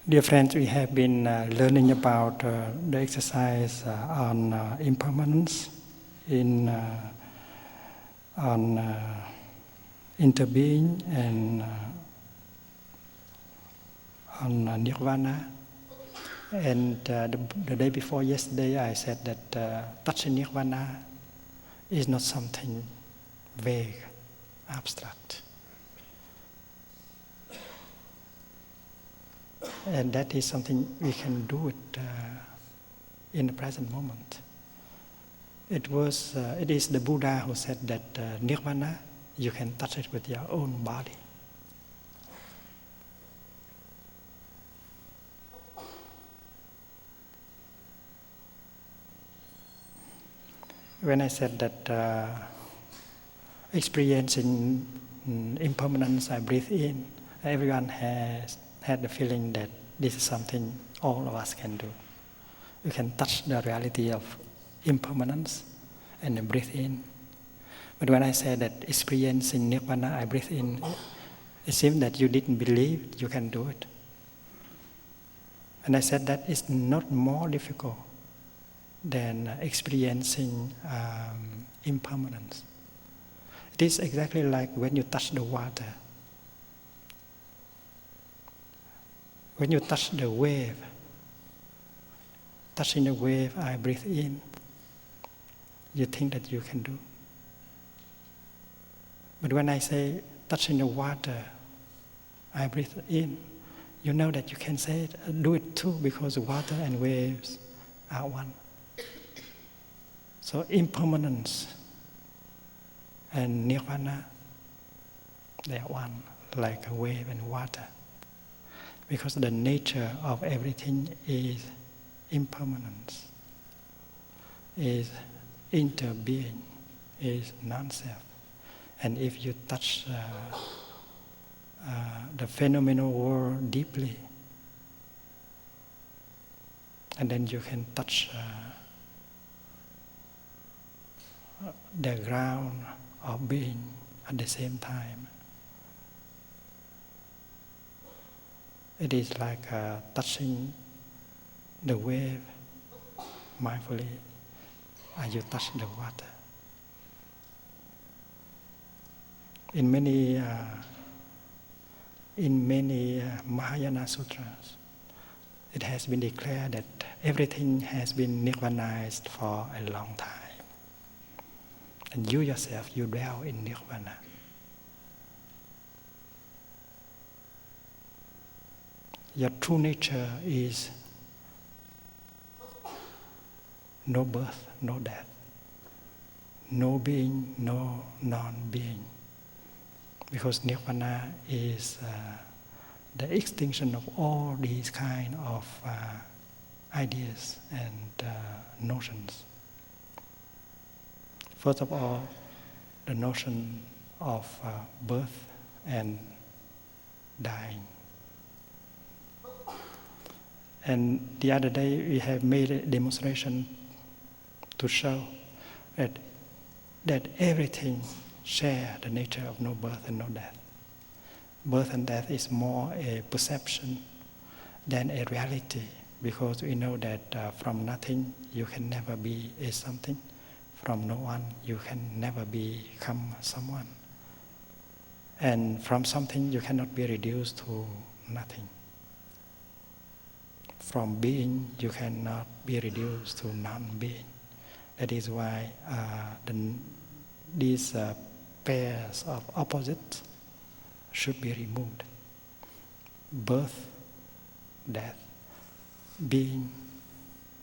Dear friends, we have been learning about the exercise on impermanence, on interbeing, and on Nirvana. And the day before yesterday, I said that touching Nirvana is not something vague, abstract. And that is something we can do it in the present moment. It is the Buddha who said that Nirvana, you can touch it with your own body. When I said that experiencing impermanence, I breathe in, everyone has had the feeling that this is something all of us can do. You can touch the reality of impermanence and then breathe in. But when I said that experiencing Nirvana, I breathe in, it seemed that you didn't believe you can do it. And I said that it's not more difficult than experiencing impermanence. It is exactly like when you touch the water. When you touch the wave, touching the wave, I breathe in, you think that you can do. But when I say touching the water, I breathe in, you know that you can say it, do it too, because water and waves are one. So impermanence and Nirvana, they are one, like a wave and water. Because the nature of everything is impermanence, is interbeing, is non-self. And if you touch the phenomenal world deeply, and then you can touch the ground of being at the same time. It is like touching the wave mindfully as you touch the water. In many Mahayana sutras, it has been declared that everything has been nirvanized for a long time. And you yourself, you dwell in Nirvana. Your true nature is no birth, no death, no being, no non-being. Because Nirvana is the extinction of all these kind of ideas and notions. First of all, the notion of birth and dying. And the other day we have made a demonstration to show that everything shares the nature of no birth and no death. Birth and death is more a perception than a reality, because we know that from nothing you can never be a something. From no one you can never become someone. And from something you cannot be reduced to nothing. From being, you cannot be reduced to non-being. That is why these pairs of opposites should be removed. Birth, death, being,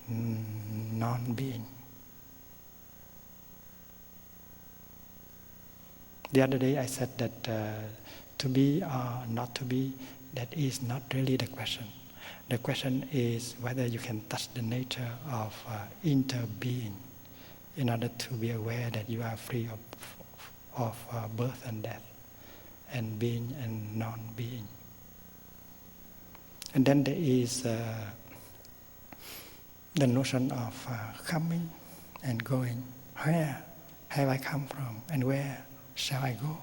non-being. The other day I said that to be or not to be, that is not really the question. The question is whether you can touch the nature of interbeing in order to be aware that you are free of birth and death, and being and non-being. And then there is the notion of coming and going. Where have I come from and where shall I go?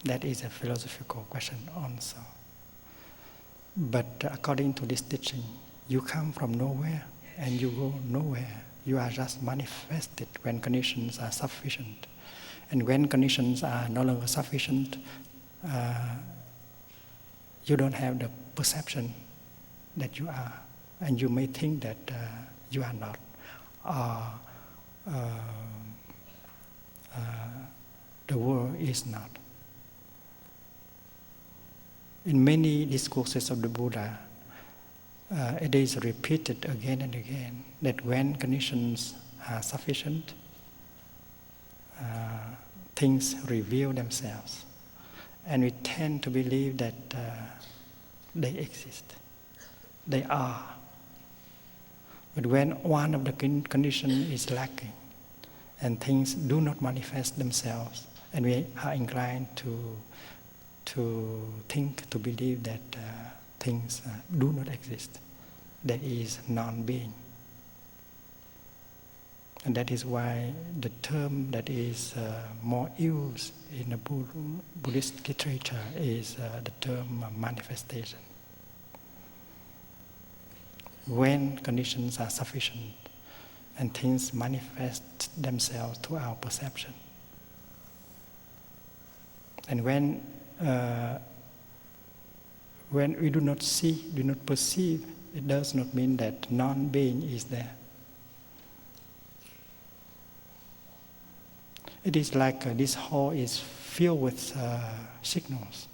That is a philosophical question also. But according to this teaching, you come from nowhere and you go nowhere. You are just manifested when conditions are sufficient. And when conditions are no longer sufficient, you don't have the perception that you are. And you may think that you are not. The world is not. In many discourses of the Buddha, it is repeated again and again that when conditions are sufficient, things reveal themselves. And we tend to believe that they exist, they are. But when one of the conditions is lacking and things do not manifest themselves, and we are inclined to think, to believe that things do not exist, there is non-being. And that is why the term that is more used in the Buddhist literature is the term manifestation. When conditions are sufficient and things manifest themselves to our perception. And when we do not see, do not perceive, it does not mean that non-being is there. It is like this hall is filled with signals,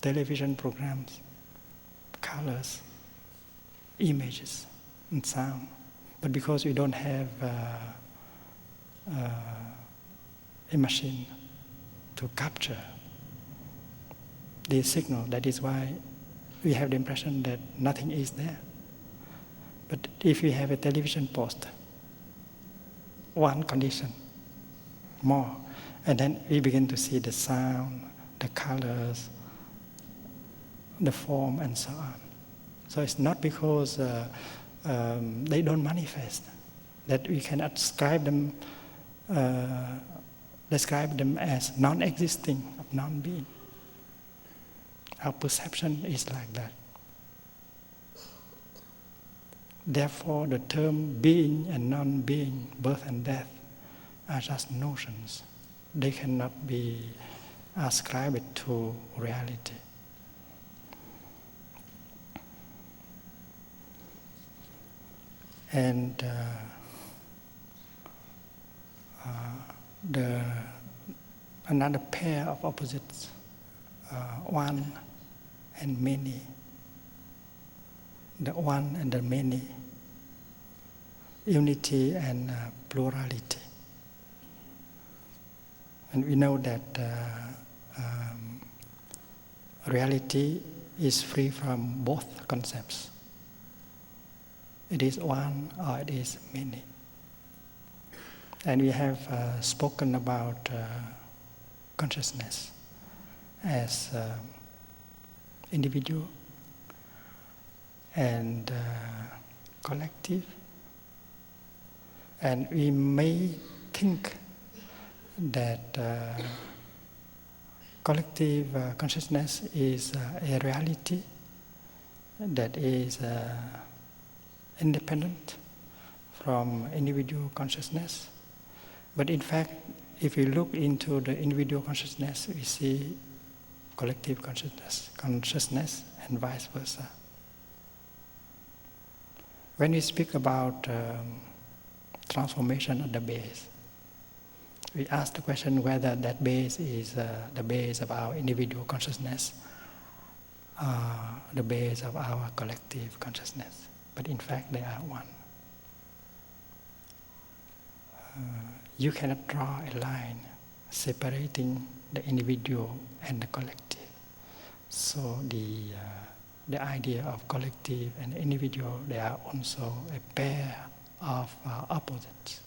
television programs, colors, images, and sound. But because we don't have a machine to capture this signal, that is why we have the impression that nothing is there. But if we have a television post, one condition more, and then we begin to see the sound, the colors, the form, and so on. So it's not because they don't manifest that we can describe them as non-existing, of non-being. Our perception is like that. Therefore, the term being and non-being, birth and death, are just notions. They cannot be ascribed to reality. And another pair of opposites, one and many. The one and the many, unity and plurality. And we know that reality is free from both concepts. It is one or it is many. And we have spoken about consciousness as individual and collective. And we may think that collective consciousness is a reality that is independent from individual consciousness. But in fact, if we look into the individual consciousness, we see collective consciousness and vice versa. When we speak about transformation at the base, we ask the question whether that base is the base of our individual consciousness, the base of our collective consciousness. But in fact, they are one. You cannot draw a line separating the individual and the collective. So the idea of collective and individual, they are also a pair of opposites.